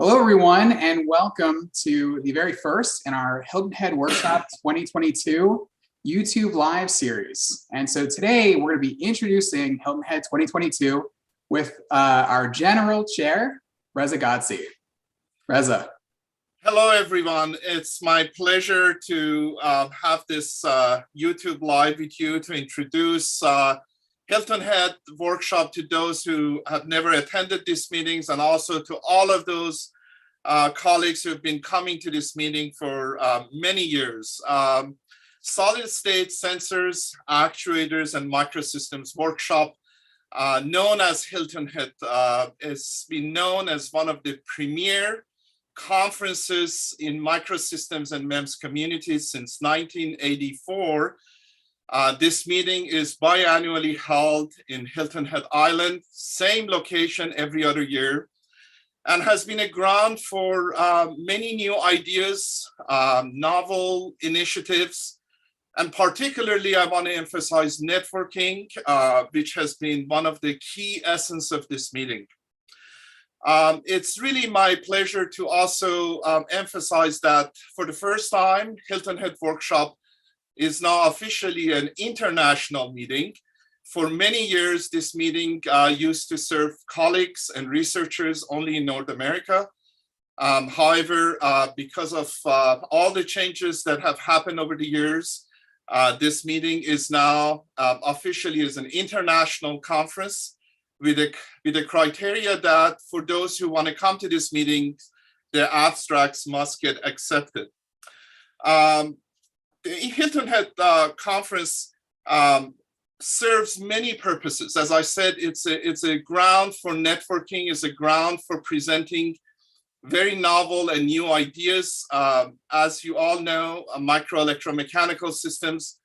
Hello, everyone, and welcome to the very first in our Hilton Head Workshop 2022 YouTube live series. And so today we're going to be introducing Hilton Head 2022 with our General Chair, Reza Ghodssi. Reza. Hello, everyone. It's my pleasure to have this YouTube live with you to introduce Hilton Head workshop to those who have never attended these meetings, and also to all of those colleagues who have been coming to this meeting for many years. Solid state sensors, actuators, and microsystems workshop, known as Hilton Head, has been known as one of the premier conferences in microsystems and MEMS communities since 1984. This meeting is biannually held in Hilton Head Island, same location every other year, and has been a ground for many new ideas, novel initiatives, and particularly I want to emphasize networking, which has been one of the key essence of this meeting. It's really my pleasure to also emphasize that for the first time, Hilton Head Workshop is now officially an international meeting. For many years, this meeting used to serve colleagues and researchers only in North America. However, because of all the changes that have happened over the years, this meeting is now officially as an international conference with a criteria that for those who want to come to this meeting, their abstracts must get accepted. The Hilton Head conference serves many purposes. As I said, it's a ground for networking, it's a ground for presenting very novel and new ideas. As you all know, microelectromechanical systems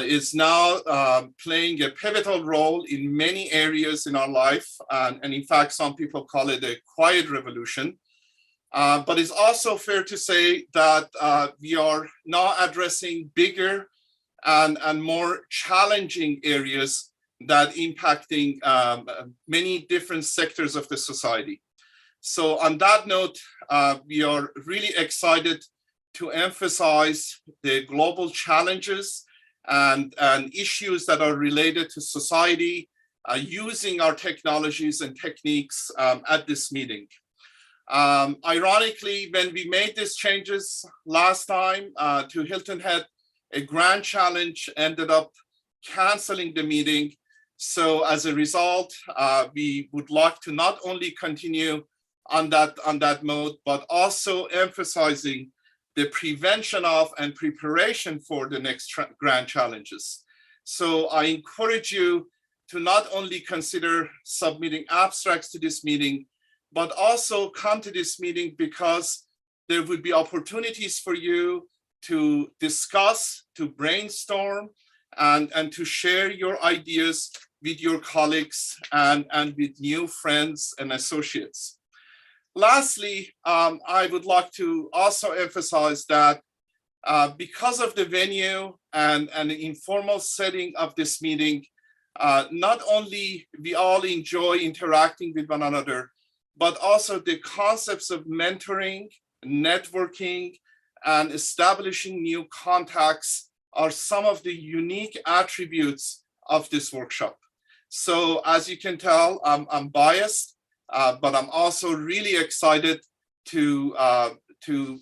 is now playing a pivotal role in many areas in our life. And in fact, some people call it a quiet revolution. But it's also fair to say that we are now addressing bigger and more challenging areas that impacting many different sectors of the society. So on that note, we are really excited to emphasize the global challenges and issues that are related to society using our technologies and techniques at this meeting. Ironically, when we made these changes last time to Hilton Head, a grand challenge ended up canceling the meeting. So as a result, we would like to not only continue on that mode, but also emphasizing the prevention of and preparation for the next grand challenges. So I encourage you to not only consider submitting abstracts to this meeting, but also come to this meeting because there would be opportunities for you to discuss, to brainstorm, and to share your ideas with your colleagues and with new friends and associates. Lastly, I would like to also emphasize that because of the venue and the informal setting of this meeting, not only we all enjoy interacting with one another, but also the concepts of mentoring, networking, and establishing new contacts are some of the unique attributes of this workshop. So as you can tell, I'm biased, but I'm also really excited to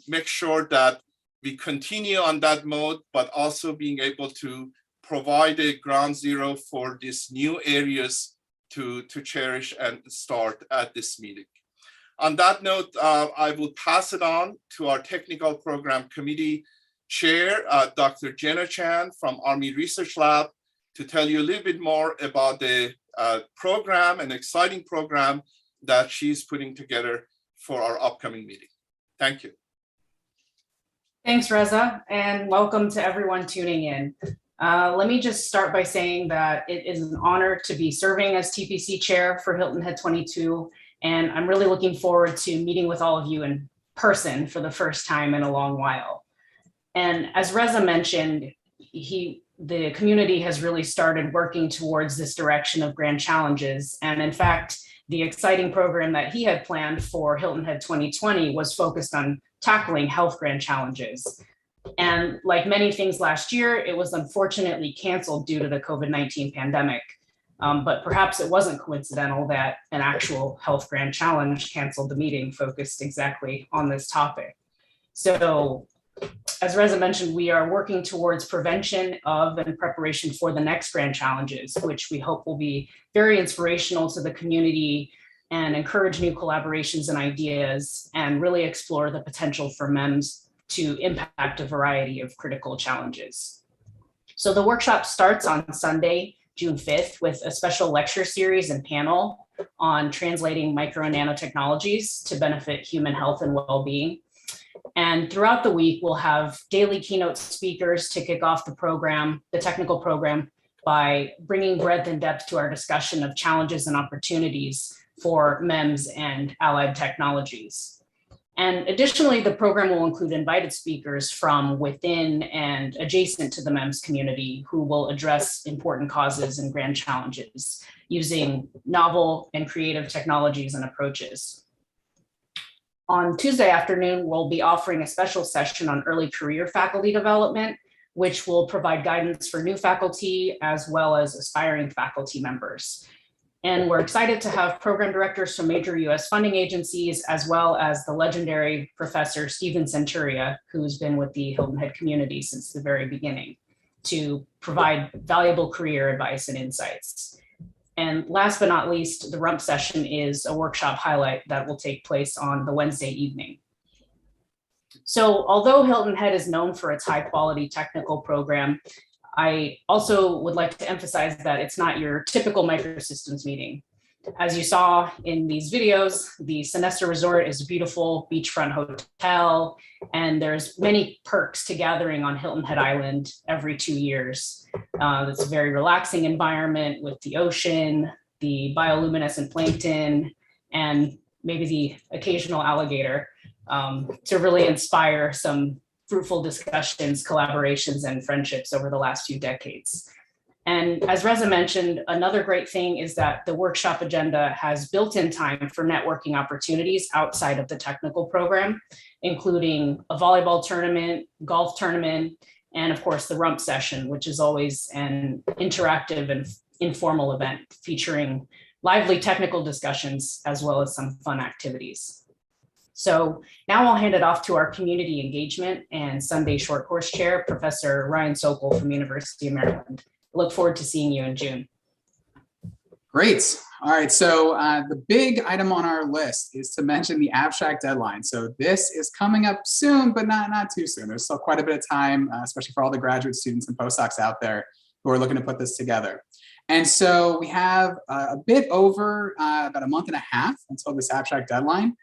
make sure that we continue on that mode, but also being able to provide a ground zero for these new areas to cherish and start at this meeting. On that note, I will pass it on to our Technical Program Committee Chair, Dr. Jenna from Army Research Lab, to tell you a little bit more about the program, an exciting program that she's putting together for our upcoming meeting. Thank you. Thanks, Reza, and welcome to everyone tuning in. Let me just start by saying that it is an honor to be serving as TPC Chair for Hilton Head 22, and I'm really looking forward to meeting with all of you in person for the first time in a long while. And as Reza mentioned, he the community has really started working towards this direction of grand challenges. And in fact, the exciting program that he had planned for Hilton Head 2020 was focused on tackling health grand challenges. And like many things last year, it was unfortunately canceled due to the COVID-19 pandemic. But perhaps it wasn't coincidental that an actual health grand challenge canceled the meeting focused exactly on this topic. So as Reza mentioned, we are working towards prevention of and preparation for the next grand challenges, which we hope will be very inspirational to the community and encourage new collaborations and ideas and really explore the potential for MEMS to impact a variety of critical challenges. So the workshop starts on Sunday, June 5th, with a special lecture series and panel on translating micro and nanotechnologies to benefit human health and well-being. And throughout the week, we'll have daily keynote speakers to kick off the program, the technical program, by bringing breadth and depth to our discussion of challenges and opportunities for MEMS and allied technologies. And additionally, the program will include invited speakers from within and adjacent to the MEMS community who will address important causes and grand challenges using novel and creative technologies and approaches. On Tuesday afternoon, we'll be offering a special session on early career faculty development, which will provide guidance for new faculty as well as aspiring faculty members. And we're excited to have program directors from major US funding agencies, as well as the legendary Professor Stephen Centuria, who's been with the Hilton Head community since the very beginning, to provide valuable career advice and insights. And last but not least, the rump session is a workshop highlight that will take place on the Wednesday evening. So although Hilton Head is known for its high quality technical program, I also would like to emphasize that it's not your typical Microsystems meeting. As you saw in these videos, the Sonesta Resort is a beautiful beachfront hotel, and there's many perks to gathering on Hilton Head Island every 2 years. It's a very relaxing environment with the ocean, the bioluminescent plankton, and maybe the occasional alligator to really inspire some fruitful discussions, collaborations, and friendships over the last few decades. And as Reza mentioned, another great thing is that the workshop agenda has built-in time for networking opportunities outside of the technical program, including a volleyball tournament, golf tournament, and of course the rump session, which is always an interactive and informal event featuring lively technical discussions as well as some fun activities. So now I'll hand it off to our community engagement and Sunday short course chair, Professor Ryan Sochol from University of Maryland. Look forward to seeing you in June. Great. All right. So the big item on our list is to mention the abstract deadline. So this is coming up soon, but not too soon. There's still quite a bit of time, especially for all the graduate students and postdocs out there who are looking to put this together. And so we have a bit over about a month and a half until this abstract deadline.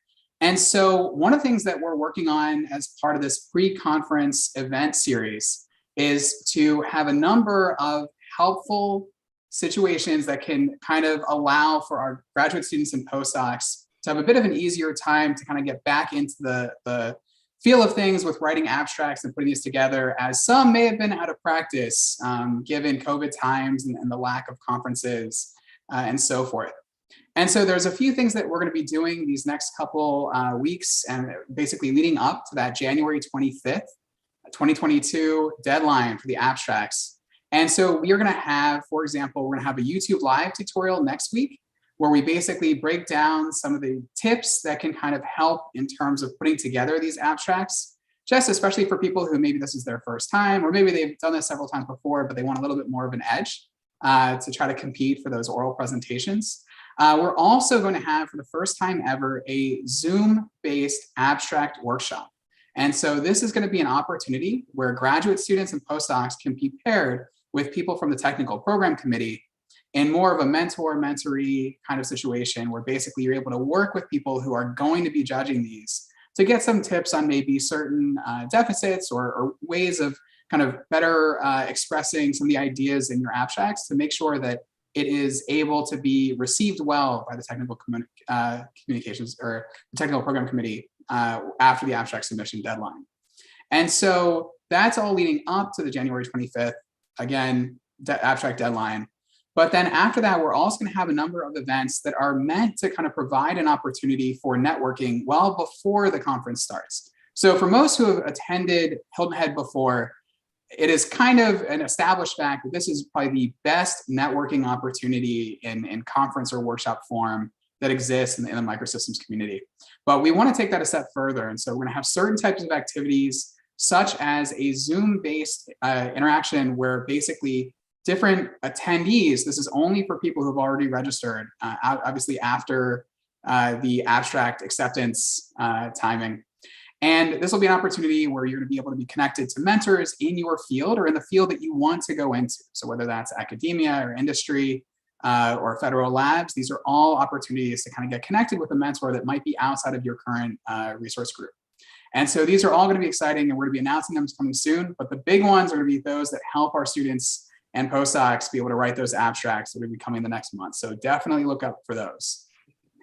And so one of the things that we're working on as part of this pre-conference event series is to have a number of helpful situations that can kind of allow for our graduate students and postdocs to have a bit of an easier time to kind of get back into the feel of things with writing abstracts and putting these together, as some may have been out of practice given COVID times and the lack of conferences and so forth. And so there's a few things that we're going to be doing these next couple weeks and basically leading up to that January 25th, 2022 deadline for the abstracts. And so we are going to have, for example, we're going to have a YouTube live tutorial next week where we basically break down some of the tips that can kind of help in terms of putting together these abstracts, just especially for people who maybe this is their first time, or maybe they've done this several times before, but they want a little bit more of an edge to try to compete for those oral presentations. We're also going to have, for the first time ever, a Zoom-based abstract workshop. And so this is going to be an opportunity where graduate students and postdocs can be paired with people from the technical program committee in more of a mentor-mentoree kind of situation where basically you're able to work with people who are going to be judging these to get some tips on maybe certain deficits or ways of kind of better expressing some of the ideas in your abstracts to make sure that it is able to be received well by the technical communications or the technical program committee after the abstract submission deadline. And so that's all leading up to the January 25th again, abstract deadline. But then after that, we're also going to have a number of events that are meant to kind of provide an opportunity for networking well before the conference starts. So for most who have attended Hilton Head before, it is kind of an established fact that this is probably the best networking opportunity in conference or workshop form that exists in the Microsystems community. But we want to take that a step further. And so we're going to have certain types of activities, such as a Zoom-based interaction where basically different attendees, this is only for people who've already registered, obviously after the abstract acceptance timing. And this will be an opportunity where you're going to be able to be connected to mentors in your field or in the field that you want to go into. So whether that's academia or industry or federal labs, these are all opportunities to kind of get connected with a mentor that might be outside of your current resource group. And so these are all going to be exciting, and we're going to be announcing them coming soon. But the big ones are going to be those that help our students and postdocs be able to write those abstracts that are going to be coming the next month. So definitely look up for those.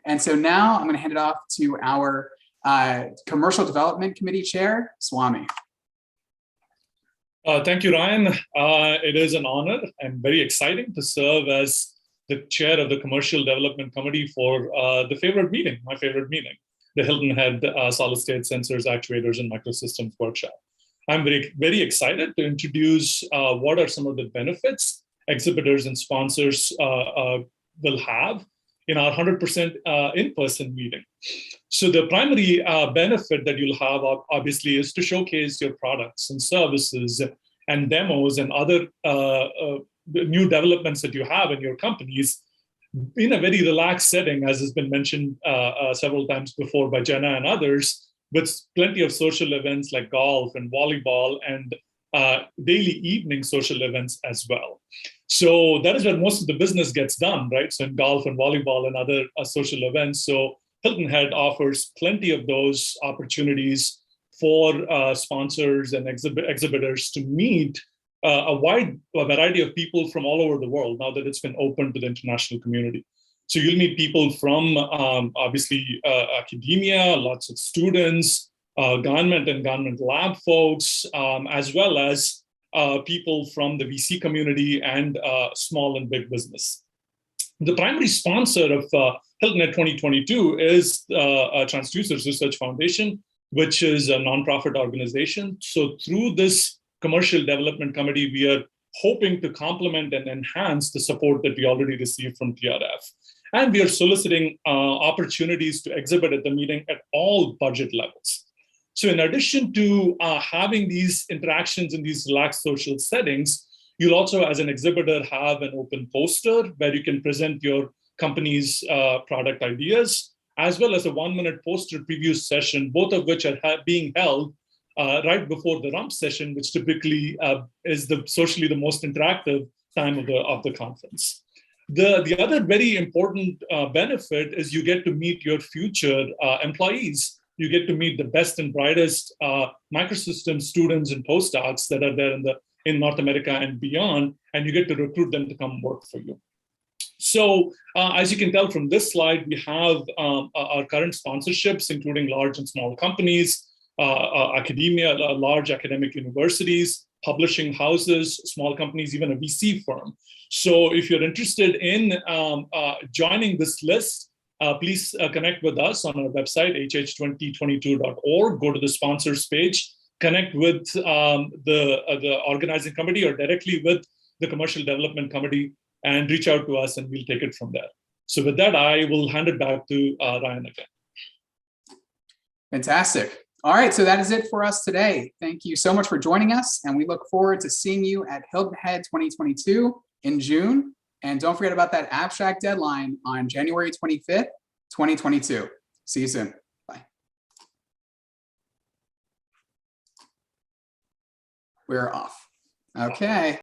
And so now I'm going to hand it off to our Commercial Development Committee Chair, Swami. Thank you, Ryan. It is an honor and very exciting to serve as the chair of the Commercial Development Committee for the favorite meeting, my favorite meeting, the Hilton Head Solid State Sensors, Actuators, and Microsystems workshop. I'm very excited to introduce what are some of the benefits exhibitors and sponsors will have in our 100% in-person meeting. So the primary benefit that you'll have obviously is to showcase your products and services and demos and other new developments that you have in your companies in a very relaxed setting, as has been mentioned several times before by Jenna and others, with plenty of social events like golf and volleyball and daily evening social events as well. So that is where most of the business gets done, right? So in golf and volleyball and other social events. So Hilton Head offers plenty of those opportunities for sponsors and exhibitors to meet a wide variety of people from all over the world now that it's been open to the international community. So you'll meet people from obviously academia, lots of students, government and government lab folks, as well as people from the VC community and small and big business. The primary sponsor of Hilton Head 2022 is Transducers Research Foundation, which is a nonprofit organization. So through this Commercial Development Committee, we are hoping to complement and enhance the support that we already received from TRF. And we are soliciting opportunities to exhibit at the meeting at all budget levels. So in addition to having these interactions in these relaxed social settings, you'll also, as an exhibitor, have an open poster where you can present your company's product ideas, as well as a 1-minute poster preview session, both of which are being held right before the rump session, which typically is socially the most interactive time of the conference. The other very important benefit is you get to meet your future employees. You get to meet the best and brightest Microsystems students and postdocs that are there in North America and beyond, and you get to recruit them to come work for you. So as you can tell from this slide, we have our current sponsorships, including large and small companies, academia, large academic universities, publishing houses, small companies, even a VC firm. So if you're interested in joining this list, please connect with us on our website, hh2022.org. Go to the sponsors page, connect with the organizing committee or directly with the Commercial Development Committee, and reach out to us and we'll take it from there. So with that, I will hand it back to Ryan again. Fantastic. All right, so that is it for us today. Thank you so much for joining us, and we look forward to seeing you at Hilton Head 2022 in June. And don't forget about that abstract deadline on January 25th, 2022. See you soon. Bye. We're off. Okay.